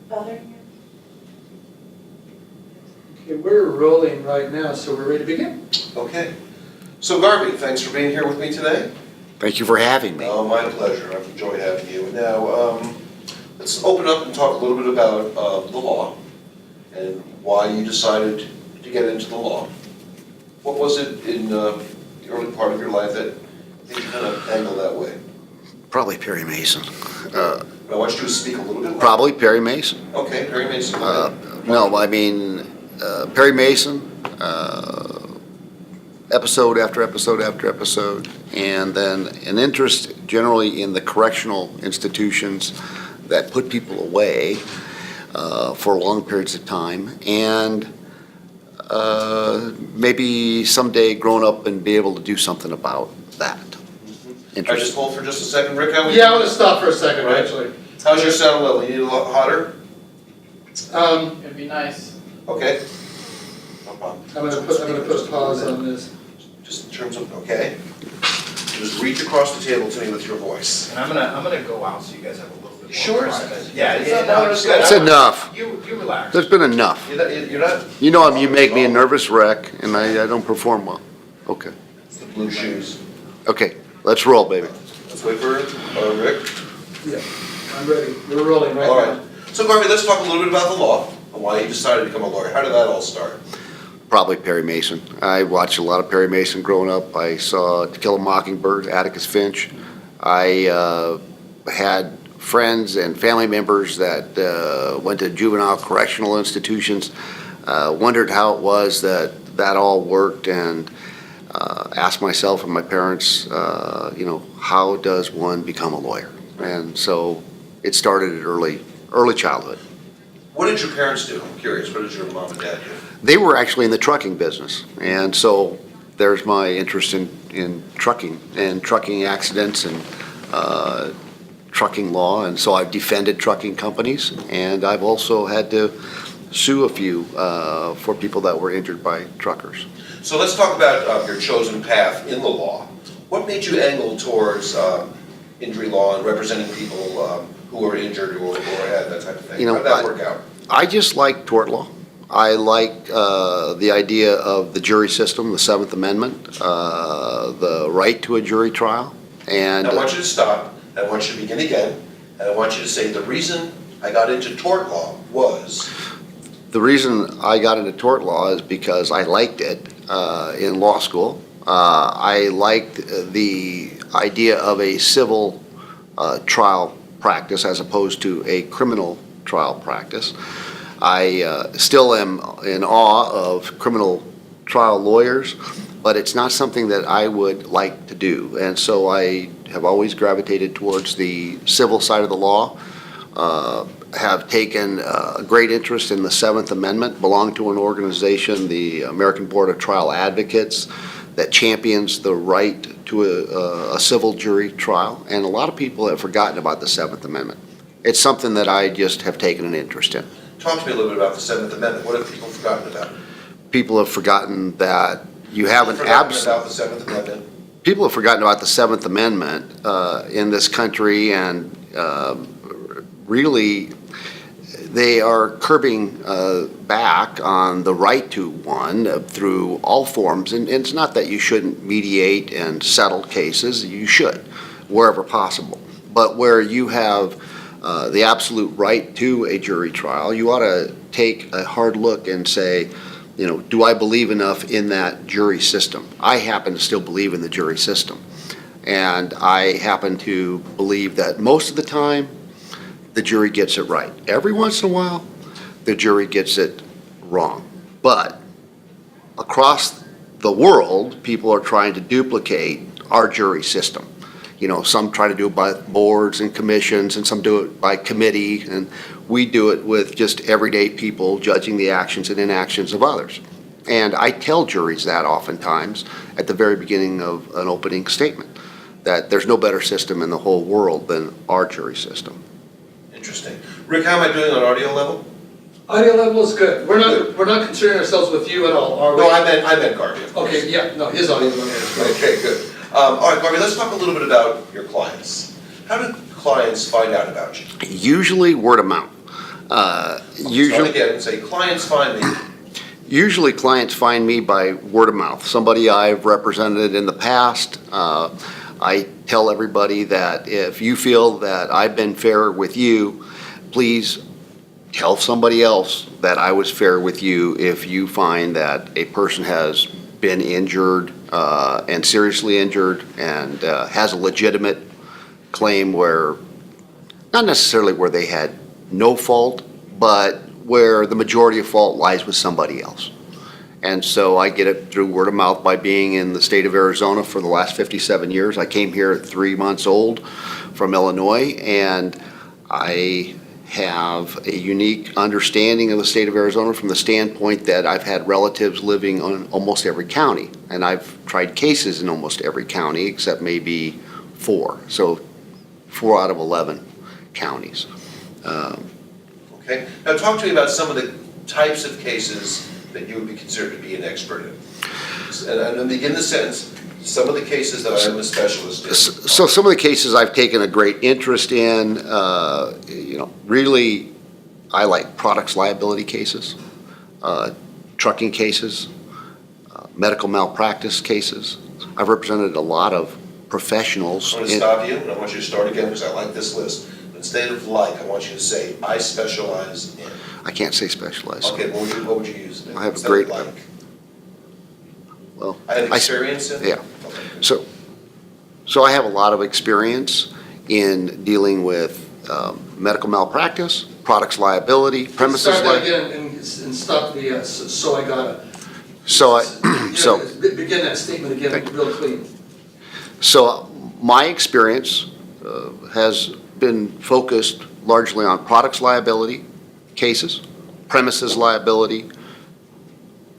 bothering you? Okay, we're rolling right now, so we're ready to begin. Okay. So Garvey, thanks for being here with me today. Thank you for having me. Oh, my pleasure. I've enjoyed having you. Now, let's open up and talk a little bit about the law and why you decided to get into the law. What was it in the early part of your life that made you kind of angle that way? Probably Perry Mason. I want you to speak a little bit louder. Probably Perry Mason. Okay, Perry Mason. No, I mean, Perry Mason, episode after episode after episode, and then an interest generally in the correctional institutions that put people away for long periods of time, and maybe someday grown up and be able to do something about that. I just hold for just a second, Rick. How Yeah, I want to stop for a second, Right. actually. How's your sound level? You need a lot hotter? It'd be nice. Okay. No problem. I'm gonna put a pause on this. Just in terms of, okay. Just reach across the table to me with your voice. And I'm gonna go out so you guys have a little bit more Sure. private. Yeah, It's yeah, not no, loud, it's it's good. It's enough. You relax. There's been enough. You're not, You know, you make me a nervous wreck, and I don't perform well. Okay. it's the blue shoes. Okay, let's roll, baby. Let's wait for Rick. Yeah, I'm ready. We're rolling right All now. right. So Garvey, let's talk a little bit about the law and why you decided to become a lawyer. How did that all start? Probably Perry Mason. I watched a lot of Perry Mason growing up. I saw To Kill a Mockingbird, Atticus Finch. I had friends and family members that went to juvenile correctional institutions, wondered how it was that all worked, and asked myself and my parents, how does one become a lawyer? And so it started at early childhood. What did your parents do? I'm curious. What did your mom and dad do? They were actually in the trucking business, and so there's my interest in trucking and trucking accidents and trucking law, and so I've defended trucking companies, and I've also had to sue a few for people that were injured by truckers. So let's talk about your chosen path in the law. What made you angle towards injury law and representing people who were injured or had that type of thing? You know, How did that work out? I just like tort law. I like the idea of the jury system, the Seventh Amendment, the right to a jury trial, and I want you to stop. I want you to begin again. And I want you to say the reason I got into tort law was. the reason I got into tort law is because I liked it in law school. I liked the idea of a civil trial practice as opposed to a criminal trial practice. I still am in awe of criminal trial lawyers, but it's not something that I would like to do. And so I have always gravitated towards the civil side of the law, have taken a great interest in the Seventh Amendment, belong to an organization, the American Board of Trial Advocates, that champions the right to a civil jury trial. And a lot of people have forgotten about the Seventh Amendment. It's something that I just have taken an interest in. Talk to me a little bit about the Seventh Amendment. What have people forgotten about? People have forgotten that you have an absolute. About the Seventh Amendment. People have forgotten about the Seventh Amendment in this country, and really they are curbing back on the right to one through all forms. And it's not that you shouldn't mediate and settle cases. You should, wherever possible. But where you have the absolute right to a jury trial, you ought to take a hard look and say, do I believe enough in that jury system? I happen to still believe in the jury system. And I happen to believe that most of the time, the jury gets it right. Every once in a while, the jury gets it wrong. But across the world, people are trying to duplicate our jury system. Some try to do it by boards and commissions, and some do it by committee, and we do it with just everyday people judging the actions and inactions of others. And I tell juries that oftentimes at the very beginning of an opening statement, that there's no better system in the whole world than our jury system. Interesting. Rick, how am I doing on audio level? Audio level is good. We're not concerning ourselves with you at all, are we? No, I meant Garvey, of course. Okay, yeah, no, his audio level is great. Okay, good. All right, Garvey, let's talk a little bit about your clients. How do clients find out about you? Usually word of mouth. Start Usually, again and say, clients find me. usually clients find me by word of mouth. Somebody I've represented in the past. I tell everybody that if you feel that I've been fair with you, please tell somebody else that I was fair with you if you find that a person has been injured and seriously injured and has a legitimate claim where, not necessarily where they had no fault, but where the majority of fault lies with somebody else. And so I get it through word of mouth by being in the state of Arizona for the last 57 years. I came here at 3 months old from Illinois, and I have a unique understanding of the state of Arizona from the standpoint that I've had relatives living on almost every county. And I've tried cases in almost every county except maybe 4. So 4 out of 11 counties. Okay, now talk to me about some of the types of cases that you would be considered to be an expert in. And then begin the sentence, some of the cases that I am a specialist in. So some of the cases I've taken a great interest in, really, I like products liability cases, trucking cases, medical malpractice cases. I've represented a lot of professionals. I'm going to stop you, and I want you to start again because I like this list. Instead of like, I want you to say, I specialize in. I can't say specialized. Okay, what would you use then? I have a Instead of great- like? Well, I have experience in? yeah. Okay. So I have a lot of experience in dealing with medical malpractice, products liability, premises Start that liability. again and stop the, so I got it. So Begin that statement again, Okay. real clean. So my experience has been focused largely on products liability cases, premises liability,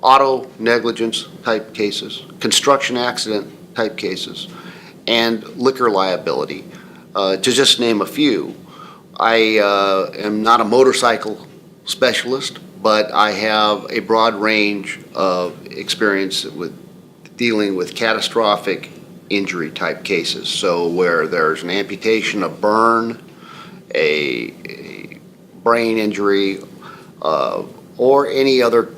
auto negligence type cases, construction accident type cases, and liquor liability, to just name a few. I am not a motorcycle specialist, but I have a broad range of experience with dealing with catastrophic injury type cases. So where there's an amputation, a burn, a brain injury, or any other,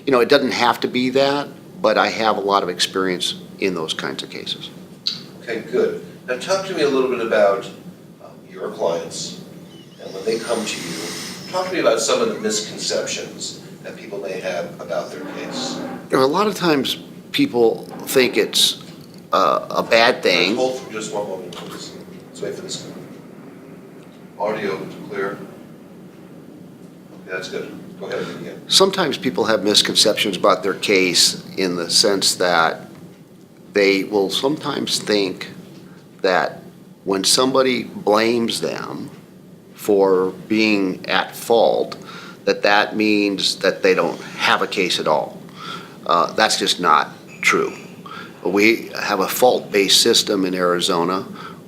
it doesn't have to be that, but I have a lot of experience in those kinds of cases. Okay, good. Now talk to me a little bit about your clients, and when they come to you, talk to me about some of the misconceptions that people may have about their case. A lot of times people think it's a bad thing. Hold for just one moment, please. Let's wait for this. Audio clear? Okay, that's good. Go ahead again. Sometimes people have misconceptions about their case in the sense that they will sometimes think that when somebody blames them for being at fault, that means that they don't have a case at all. That's just not true. We have a fault-based system in Arizona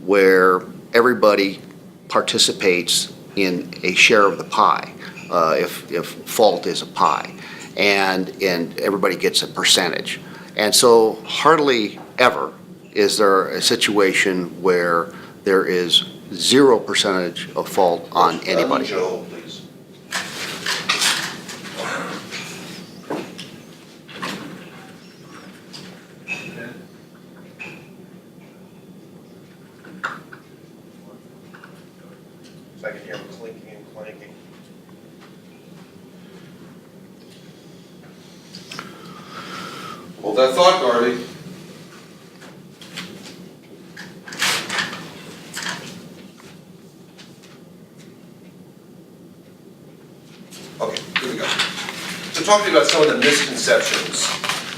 where everybody participates in a share of the pie, if fault is a pie, and everybody gets a percentage. And so hardly ever is there a situation where there is 0% of fault on anybody. Joe, please. If I can hear him clinking and clanking. Hold that thought, Garvey. Okay, here we go. So talk to me about some of the misconceptions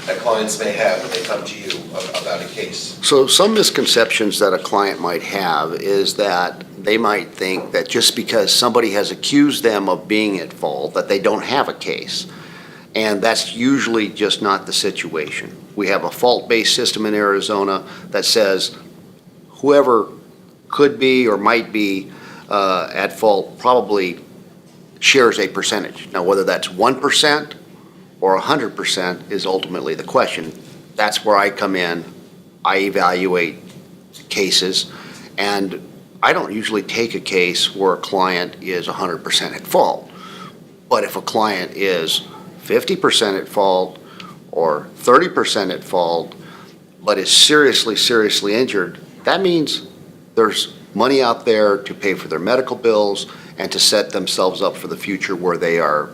that clients may have when they come to you about a case. So some misconceptions that a client might have is that they might think that just because somebody has accused them of being at fault, that they don't have a case. And that's usually just not the situation. We have a fault-based system in Arizona that says whoever could be or might be at fault probably shares a percentage. Now, whether that's 1% or 100% is ultimately the question. That's where I come in. I evaluate cases, and I don't usually take a case where a client is 100% at fault. But if a client is 50% at fault or 30% at fault, but is seriously, seriously injured, that means there's money out there to pay for their medical bills and to set themselves up for the future where they are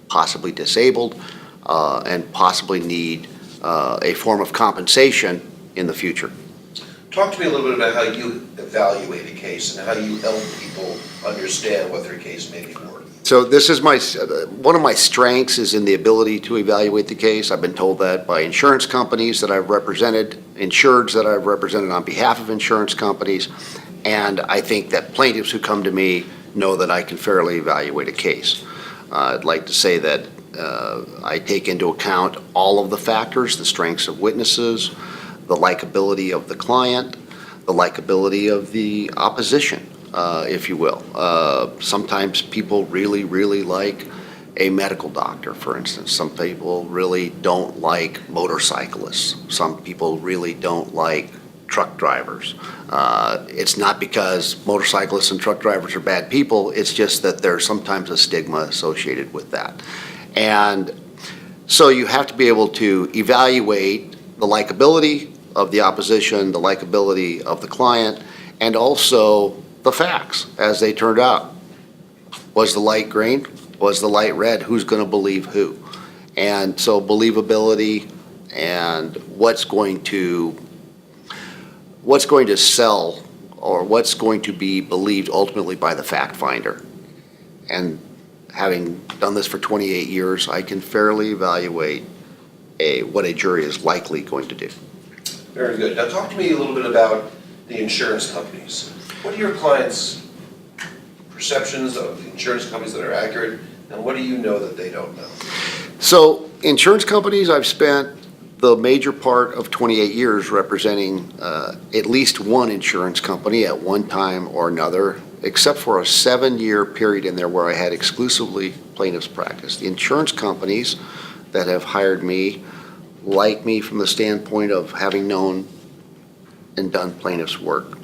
possibly disabled and possibly need a form of compensation in the future. Talk to me a little bit about how you evaluate a case and how you help people understand what their case may be worth. So this is one of my strengths is in the ability to evaluate the case. I've been told that by insurance companies that I've represented, insureds that I've represented on behalf of insurance companies, and I think that plaintiffs who come to me know that I can fairly evaluate a case. I'd like to say that I take into account all of the factors, the strengths of witnesses, the likability of the client, the likability of the opposition, if you will. Sometimes people really, really like a medical doctor, for instance. Some people really don't like motorcyclists. Some people really don't like truck drivers. It's not because motorcyclists and truck drivers are bad people, it's just that there's sometimes a stigma associated with that. And so you have to be able to evaluate the likability of the opposition, the likability of the client, and also the facts as they turned out. Was the light green? Was the light red? Who's going to believe who? And so believability and what's going to sell or what's going to be believed ultimately by the fact finder. And having done this for 28 years, I can fairly evaluate what a jury is likely going to do. Very good. Now talk to me a little bit about the insurance companies. What are your clients' perceptions of the insurance companies that are accurate, and what do you know that they don't know? So insurance companies, I've spent the major part of 28 years representing at least one insurance company at one time or another, except for a 7-year period in there where I had exclusively plaintiff's practice. The insurance companies that have hired me like me from the standpoint of having known and done plaintiff's work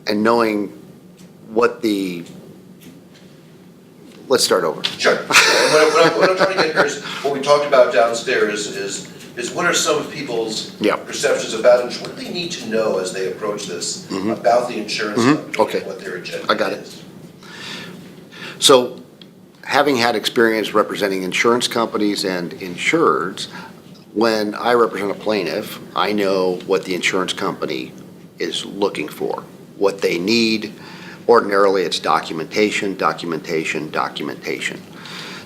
and knowing what let's start over. Sure. What I'm trying to get here is, what we talked about downstairs is what are some of people's perceptions about insurance? What do they need to know as they approach this about the insurance company and what their agenda is? I got it. So, having had experience representing insurance companies and insureds, when I represent a plaintiff, I know what the insurance company is looking for, what they need. Ordinarily, it's documentation, documentation, documentation.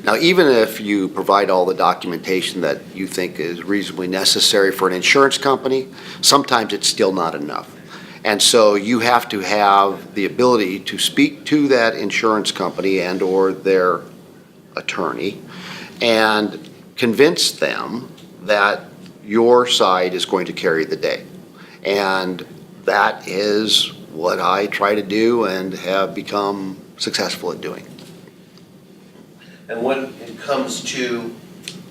Now, even if you provide all the documentation that you think is reasonably necessary for an insurance company, sometimes it's still not enough. And so you have to have the ability to speak to that insurance company and or their attorney and convince them that your side is going to carry the day. And that is what I try to do and have become successful at doing. And when it comes to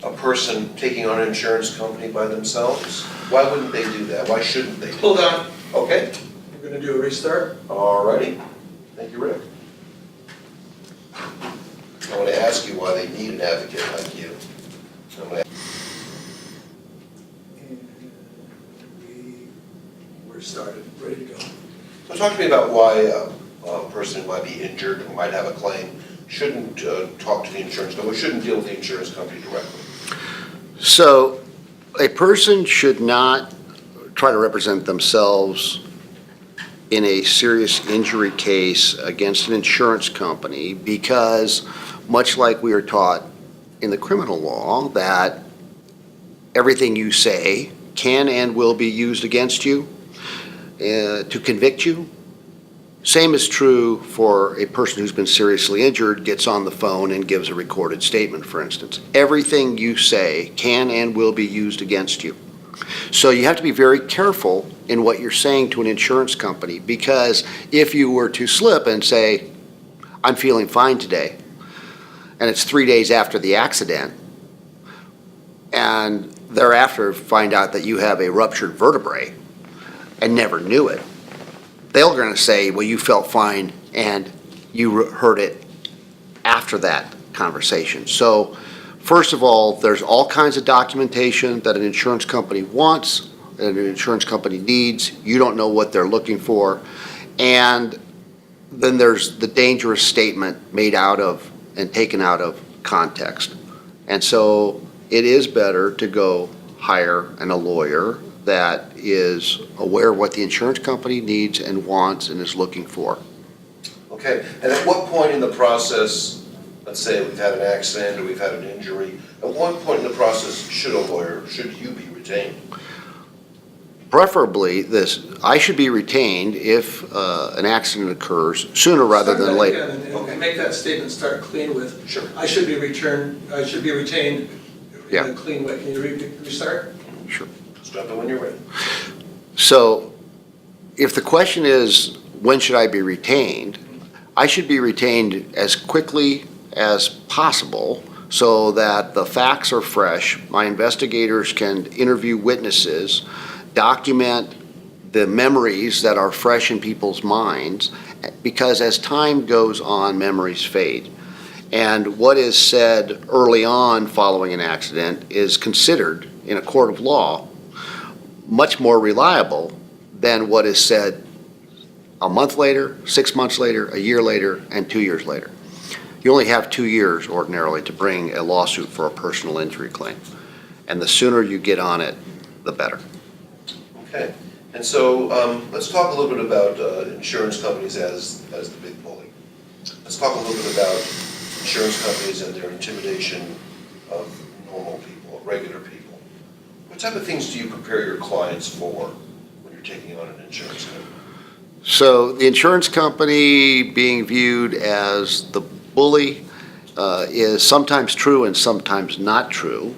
a person taking on an insurance company by themselves, why wouldn't they do that? Why shouldn't they do that? Hold on, Okay, we're gonna do a restart. all righty. Thank you, Rick. I want to ask you why they need an advocate like you. I'm gonna- And we're started, ready to go. So talk to me about why a person who might be injured or might have a claim shouldn't talk to the insurance company, shouldn't deal with the insurance company directly. So a person should not try to represent themselves in a serious injury case against an insurance company because, much like we are taught in the criminal law, that everything you say can and will be used against you to convict you. Same is true for a person who's been seriously injured, gets on the phone and gives a recorded statement, for instance. Everything you say can and will be used against you. So you have to be very careful in what you're saying to an insurance company, because if you were to slip and say, I'm feeling fine today, and it's 3 days after the accident, and thereafter find out that you have a ruptured vertebrae and never knew it, they're going to say, well, you felt fine and you heard it after after that conversation. So, first of all, there's all kinds of documentation that an insurance company wants, and an insurance company needs. You don't know what they're looking for. And then there's the dangerous statement made out of and taken out of context. And so it is better to go hire a lawyer that is aware of what the insurance company needs and wants and is looking for. Okay, and at what point in the process, let's say we've had an accident or we've had an injury, at what point in the process should you be retained? Preferably, I should be retained if an accident occurs sooner rather than later. Start that again and make that statement start clean with, Sure. I should be retained Yeah. in a clean way. Can you restart? Sure. Stop it when you're ready. So if the question is, when should I be retained? I should be retained as quickly as possible so that the facts are fresh. My investigators can interview witnesses, document the memories that are fresh in people's minds, because as time goes on, memories fade. And what is said early on following an accident is considered in a court of law much more reliable than what is said a month later, 6 months later, a year later, and 2 years later. You only have 2 years ordinarily to bring a lawsuit for a personal injury claim. And the sooner you get on it, the better. Okay, and so let's talk a little bit about insurance companies as the big bully. Let's talk a little bit about insurance companies and their intimidation of normal people, of regular people. What type of things do you prepare your clients for when you're taking on an insurance company? So the insurance company being viewed as the bully is sometimes true and sometimes not true,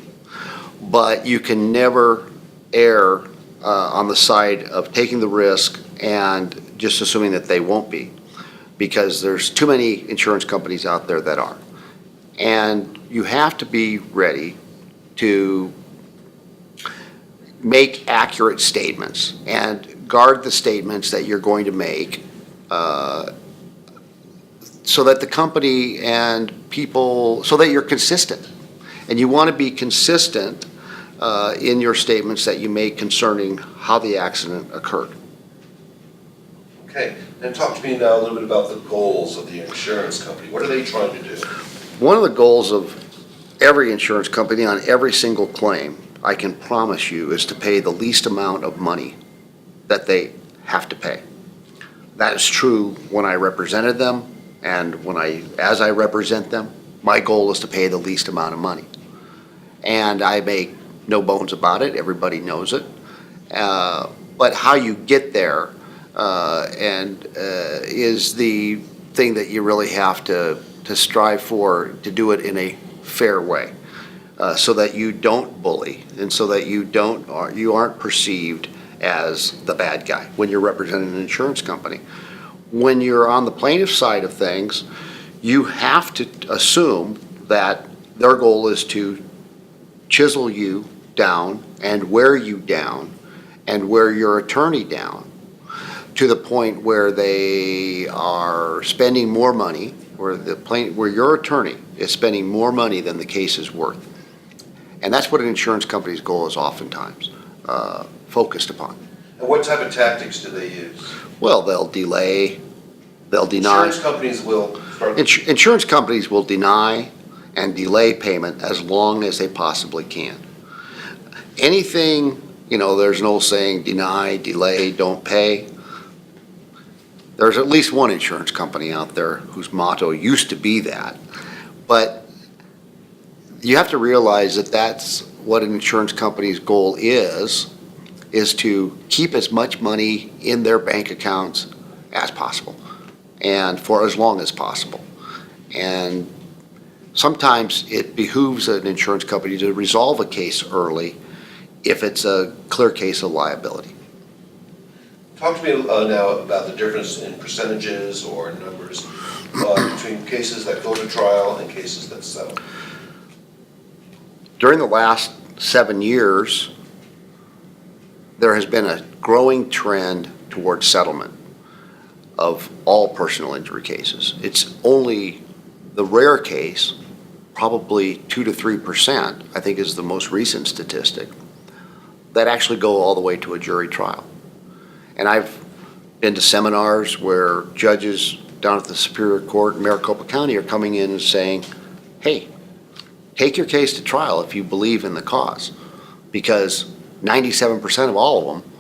but you can never err on the side of taking the risk and just assuming that they won't be, because there's too many insurance companies out there that are. And you have to be ready to make accurate statements and guard the statements that you're going to make so that the company and people, so that you're consistent. And you want to be consistent in your statements that you make concerning how the accident occurred. Okay, and talk to me now a little bit about the goals of the insurance company. What are they trying to do? One of the goals of every insurance company on every single claim, I can promise you, is to pay the least amount of money that they have to pay. That is true when I represented them, and as I represent them, my goal is to pay the least amount of money. And I make no bones about it, everybody knows it. But how you get there is the thing that you really have to strive for, to do it in a fair way, so that you don't bully and so that you aren't perceived as the bad guy when you're representing an insurance company. When you're on the plaintiff side of things, you have to assume that their goal is to chisel you down and wear you down and wear your attorney down to the point where they are spending more money, where your attorney is spending more money than the case is worth. And that's what an insurance company's goal is oftentimes focused upon. And what type of tactics do they use? Well, they'll delay, they'll deny. Insurance companies will start. Insurance companies will deny and delay payment as long as they possibly can. Anything, there's no saying deny, delay, don't pay. There's at least one insurance company out there whose motto used to be that. But you have to realize that that's what an insurance company's goal is to keep as much money in their bank accounts as possible and for as long as possible. And sometimes it behooves an insurance company to resolve a case early if it's a clear case of liability. Talk to me now about the difference in percentages or numbers between cases that go to trial and cases that settle. During the last 7 years, there has been a growing trend towards settlement of all personal injury cases. It's only the rare case, probably 2 to 3%, I think is the most recent statistic, that actually go all the way to a jury trial. And I've been to seminars where judges down at the Superior Court in Maricopa County are coming in and saying, hey, take your case to trial if you believe in the cause, because 97% of all of them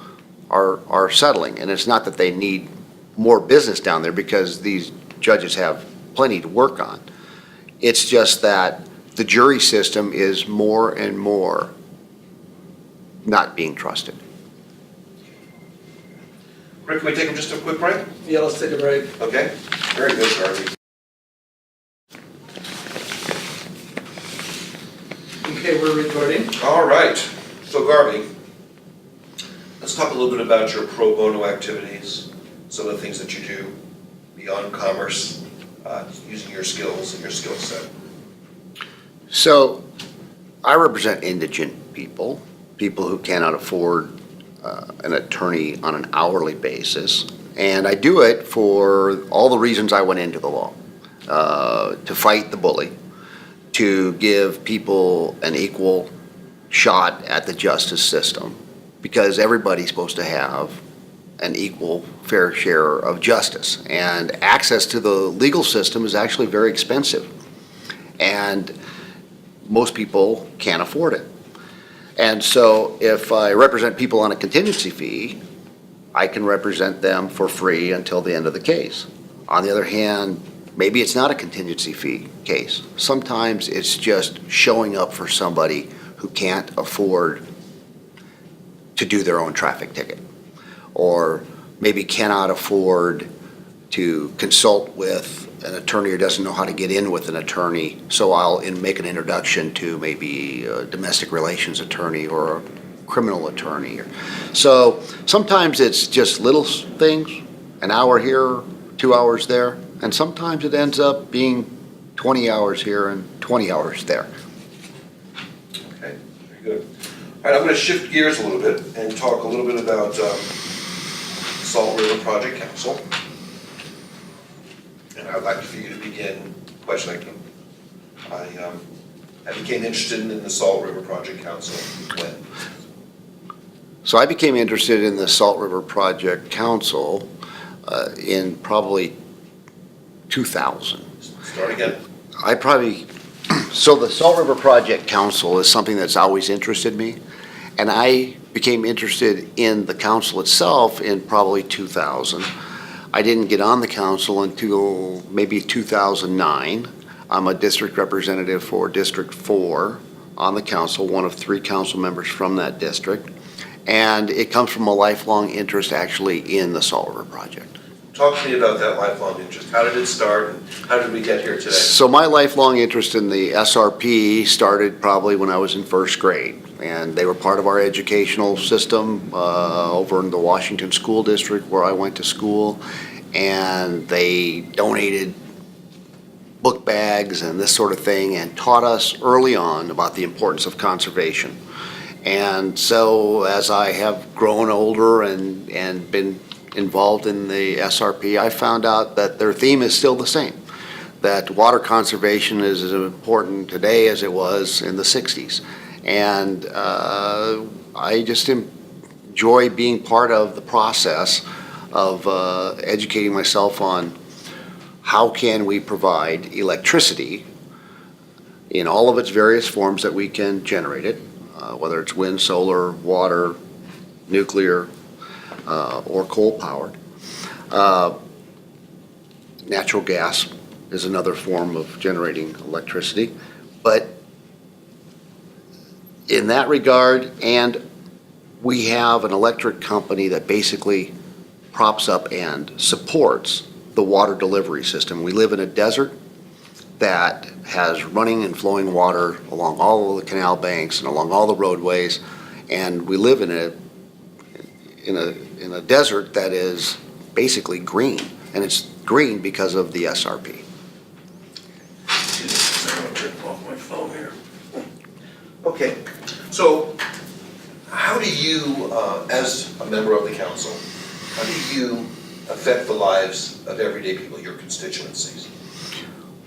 are settling. And it's not that they need more business down there, because these judges have plenty to work on. It's just that the jury system is more and more not being trusted. Rick, can we take just a quick break? Yeah, let's take a break. Okay, very good, Garvey. Okay, we're recording. All right, so Garvey, let's talk a little bit about your pro bono activities, some of the things that you do beyond commerce, using your skills and your skill set. So I represent indigent people, people who cannot afford an attorney on an hourly basis. And I do it for all the reasons I went into the law, to fight the bully, to give people an equal shot at the justice system, because everybody's supposed to have an equal fair share of justice. And access to the legal system is actually very expensive. And most people can't afford it. And so if I represent people on a contingency fee, I can represent them for free until the end of the case. On the other hand, maybe it's not a contingency fee case. Sometimes it's just showing up for somebody who can't afford to do their own traffic ticket, or maybe cannot afford to consult with an attorney or doesn't know how to get in with an attorney, so I'll make an introduction to maybe a domestic relations attorney or a criminal attorney. So sometimes it's just little things, an hour here, 2 hours there, and sometimes it ends up being 20 hours here and 20 hours there. Okay, very good. All right, I'm going to shift gears a little bit and talk a little bit about Salt River Project Council. And I'd like for you to begin questioning. I became interested in the Salt River Project Council when? So I became interested in the Salt River Project Council in probably 2000. Start again. So the Salt River Project Council is something that's always interested me, and I became interested in the council itself in probably 2000. I didn't get on the council until maybe 2009. I'm a district representative for District 4 on the council, one of 3 council members from that district. And it comes from a lifelong interest actually in the Salt River Project. Talk to me about that lifelong interest. How did it start and how did we get here today? So my lifelong interest in the SRP started probably when I was in first grade. And they were part of our educational system over in the Washington School District where I went to school. And they donated book bags and this sort of thing and taught us early on about the importance of conservation. And so as I have grown older and been involved in the SRP, I found out that their theme is still the same, that water conservation is as important today as it was in the 60s. And I just enjoy being part of the process of educating myself on how can we provide electricity in all of its various forms that we can generate it, whether it's wind, solar, water, nuclear, or coal-powered. Natural gas is another form of generating electricity. But in that regard, and we have an electric company that basically props up and supports the water delivery system. We live in a desert that has running and flowing water along all of the canal banks and along all the roadways, and we live in a desert that is basically green, and it's green because of the SRP. Okay, so how do you, as a member of the council, how do you affect the lives of everyday people, your constituencies?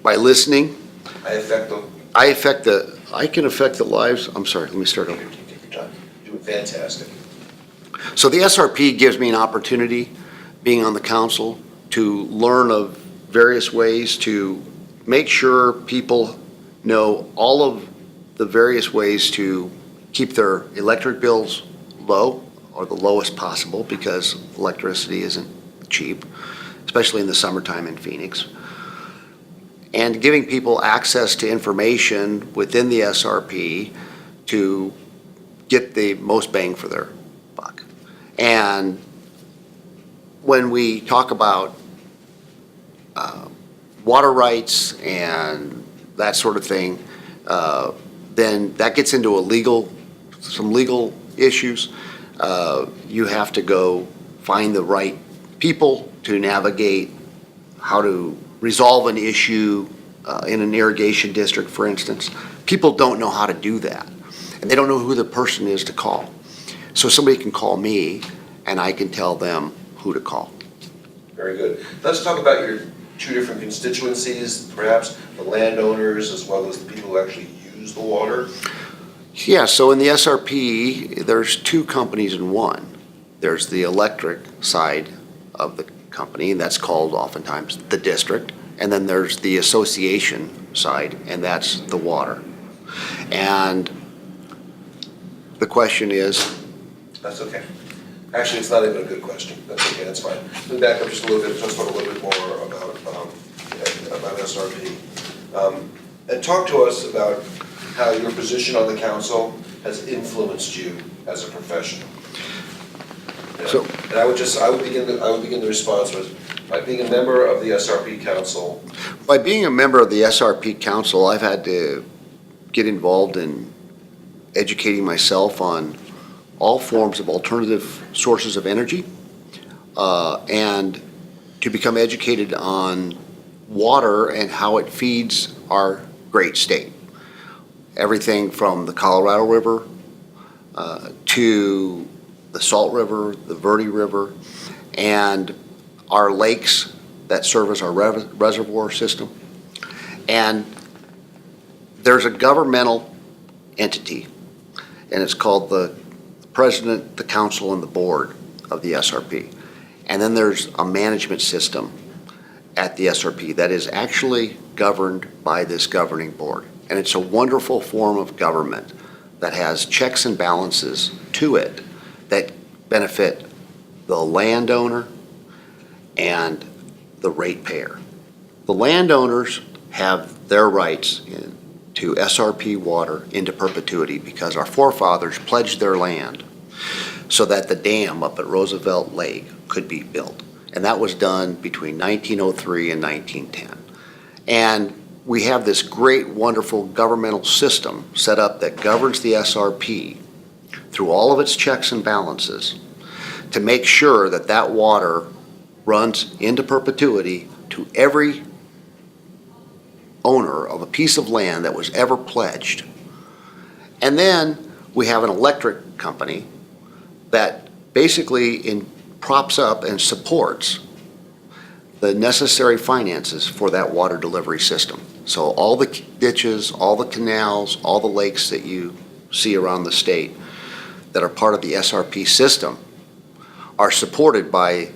By listening, I affect them. I can affect the lives, I'm sorry, let me start over. Take your time. You're doing fantastic. So the SRP gives me an opportunity, being on the council, to learn of various ways to make sure people know all of the various ways to keep their electric bills low, or the lowest possible, because electricity isn't cheap, especially in the summertime in Phoenix. And giving people access to information within the SRP to get the most bang for their buck. And when we talk about water rights and that sort of thing, then that gets into some legal issues. You have to go find the right people to navigate how to resolve an issue in an irrigation district, for instance. People don't know how to do that, and they don't know who the person is to call. So somebody can call me, and I can tell them who to call. Very good. Let's talk about your two different constituencies, perhaps the landowners as well as the people who actually use the water. Yeah, so in the SRP, there's two companies in one. There's the electric side of the company, and that's called oftentimes the district. And then there's the association side, and that's the water. And the question is, That's okay. Actually, it's not even a good question. That's okay, that's fine. Let me back up just a little bit, let's talk a little bit more about SRP. And talk to us about how your position on the council has influenced you as a professional. So- And I would begin the response with, by being a member of the SRP council. by being a member of the SRP council, I've had to get involved in educating myself on all forms of alternative sources of energy, and to become educated on water and how it feeds our great state. Everything from the Colorado River to the Salt River, the Verde River, and our lakes that serve as our reservoir system. And there's a governmental entity, and it's called the president, the council, and the board of the SRP. And then there's a management system at the SRP that is actually governed by this governing board. And it's a wonderful form of government that has checks and balances to it that benefit the landowner and the ratepayer. The landowners have their rights to SRP water into perpetuity because our forefathers pledged their land so that the dam up at Roosevelt Lake could be built. And that was done between 1903 and 1910. And we have this great, wonderful governmental system set up that governs the SRP through all of its checks and balances to make sure that that water runs into perpetuity to every owner of a piece of land that was ever pledged. And then we have an electric company that basically props up and supports the necessary finances for that water delivery system. So all the ditches, all the canals, all the lakes that you see around the state that are part of the SRP system are supported by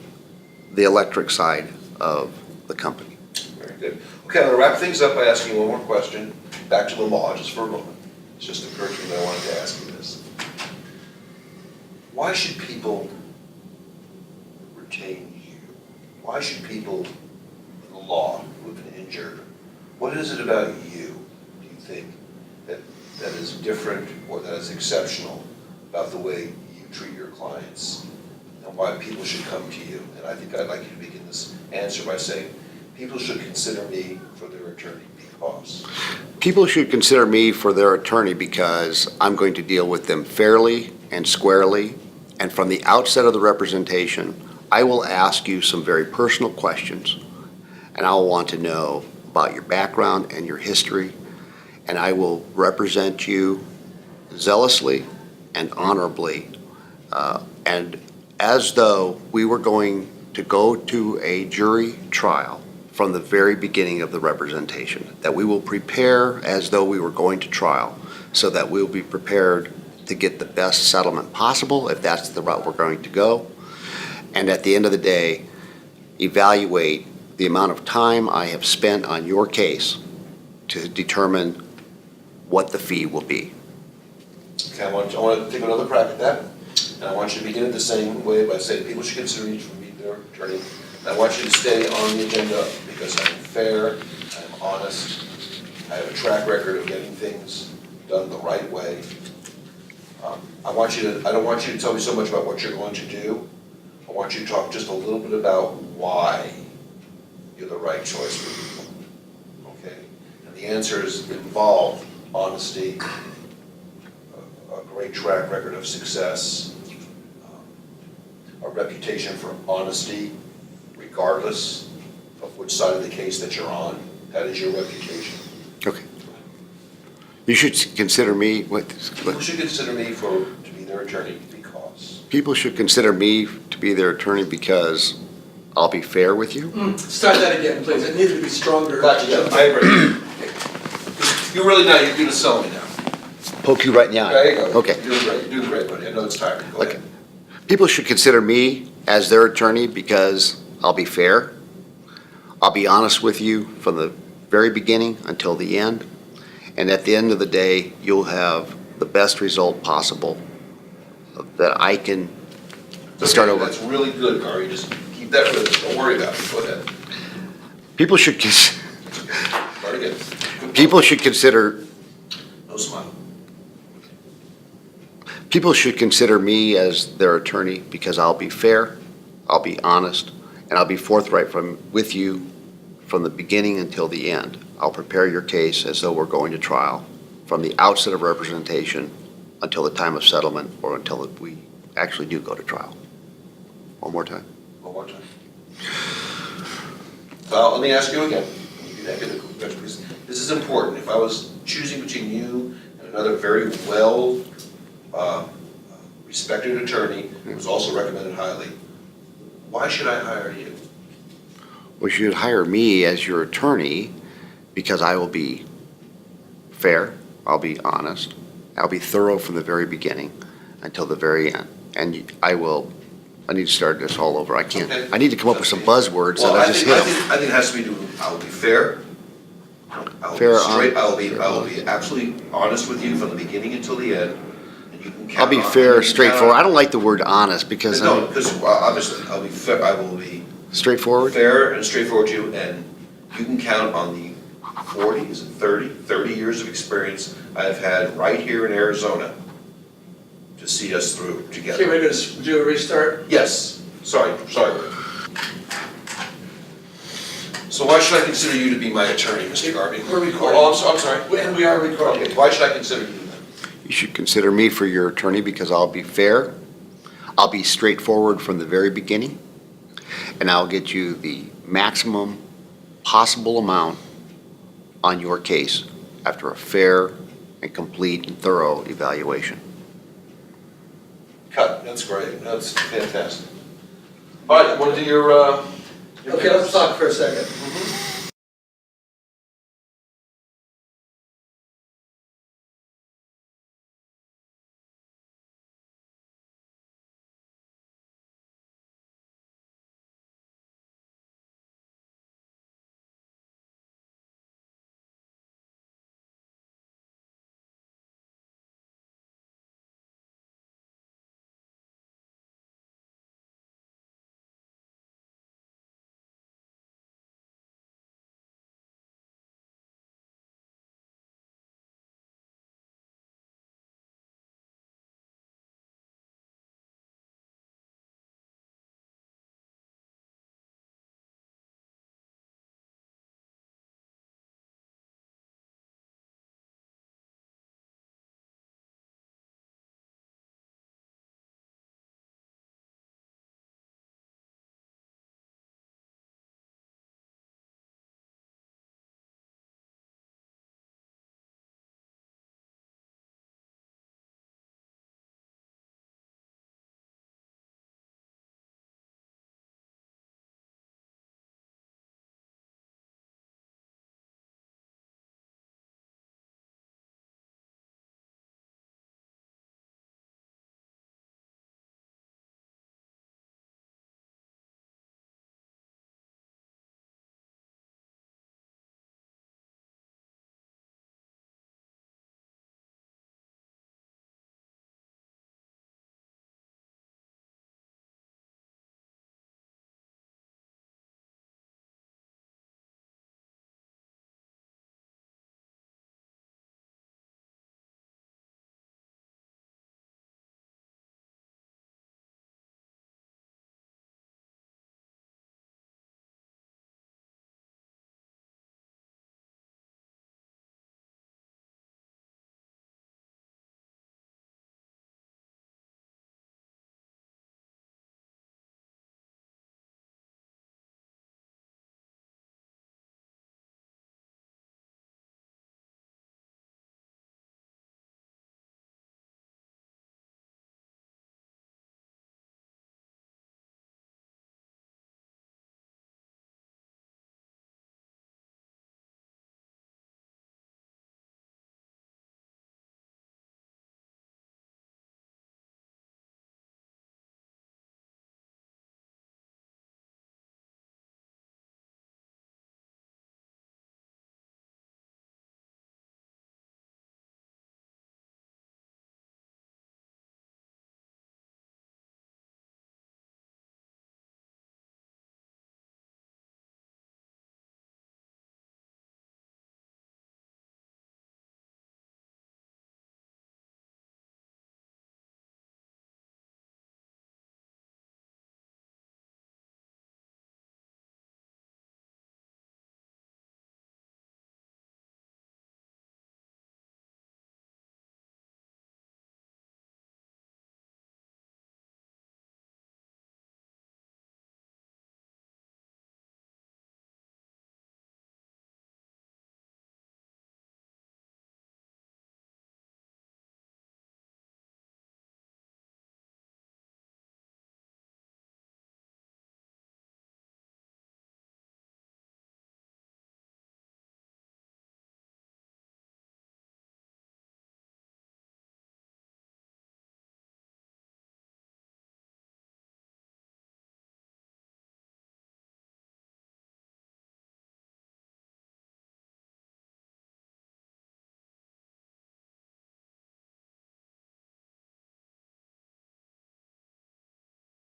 the electric side of the company. Very good. Okay, I'm gonna wrap things up by asking you one more question, back to the law, just for a moment. It just occurred to me that I wanted to ask you this. Why should people retain you? Why should people in the law who have been injured, what is it about you, do you think, that is different or that is exceptional about the way you treat your clients? And why people should come to you? And I think I'd like you to begin this answer by saying, people should consider me for their attorney because. People should consider me for their attorney because I'm going to deal with them fairly and squarely. And from the outset of the representation, I will ask you some very personal questions. And I'll want to know about your background and your history. And I will represent you zealously and honorably, and as though we were going to go to a jury trial from the very beginning of the representation, that we will prepare as though we were going to trial, so that we'll be prepared to get the best settlement possible, if that's the route we're going to go. And at the end of the day, evaluate the amount of time I have spent on your case to determine what the fee will be. Okay, I want to take another crack at that, and I want you to begin it the same way by saying people should consider each from their attorney. And I want you to stay on the agenda because I'm fair, I'm honest, I have a track record of getting things done the right way. I don't want you to tell me so much about what you're going to do. I want you to talk just a little bit about why you're the right choice for people, okay? And the answers involve honesty, a great track record of success, a reputation for honesty, regardless of which side of the case that you're on. That is your reputation. Okay. You should consider me, People should consider me to be their attorney because. people should consider me to be their attorney because I'll be fair with you. Start that again, please. It needed to be stronger. Gotcha, yeah, I agree. You're really now, you're gonna sell me now. Poke you right in the eye. There you go. Okay. You're doing great, buddy. I know it's tiring. Go ahead. People should consider me as their attorney because I'll be fair. I'll be honest with you from the very beginning until the end. And at the end of the day, you'll have the best result possible that I can start over. That's really good, Garvey. Just keep that with us. Don't worry about it. Go ahead. People should, Start again. people should consider, No smile. people should consider me as their attorney because I'll be fair, I'll be honest, and I'll be forthright with you from the beginning until the end. I'll prepare your case as though we're going to trial, from the outset of representation until the time of settlement or until we actually do go to trial. One more time. One more time. Well, let me ask you again. This is important. If I was choosing between you and another very well respected attorney who was also recommended highly, why should I hire you? Well, you should hire me as your attorney because I will be fair, I'll be honest, I'll be thorough from the very beginning until the very end. And I need to start this all over. I can't, Okay. I need to come up with some buzzwords that Well, I just hit. I think it has to be, I will be fair. I will Fair, be straight, I fair. will be absolutely honest with you from the beginning until the end. And you can count I'll be on- you fair, can straightforward. I count don't like the word honest because on- No, because obviously, I'll be fair, I will be straightforward. fair and straightforward to you, and you can count on the 40, is it 30 years of experience I've had right here in Arizona to see us through Okay, together. we're gonna do a restart. Yes, sorry. So why should I consider you to be my attorney, Mr. Garvey? We're recording. Oh, I'm sorry. And we are recording. Okay, why should I consider you then? You should consider me for your attorney because I'll be fair, I'll be straightforward from the very beginning, and I'll get you the maximum possible amount on your case after a fair and complete and thorough evaluation. Cut, that's great, that's fantastic. All right, want to do your Okay, let's talk for a second.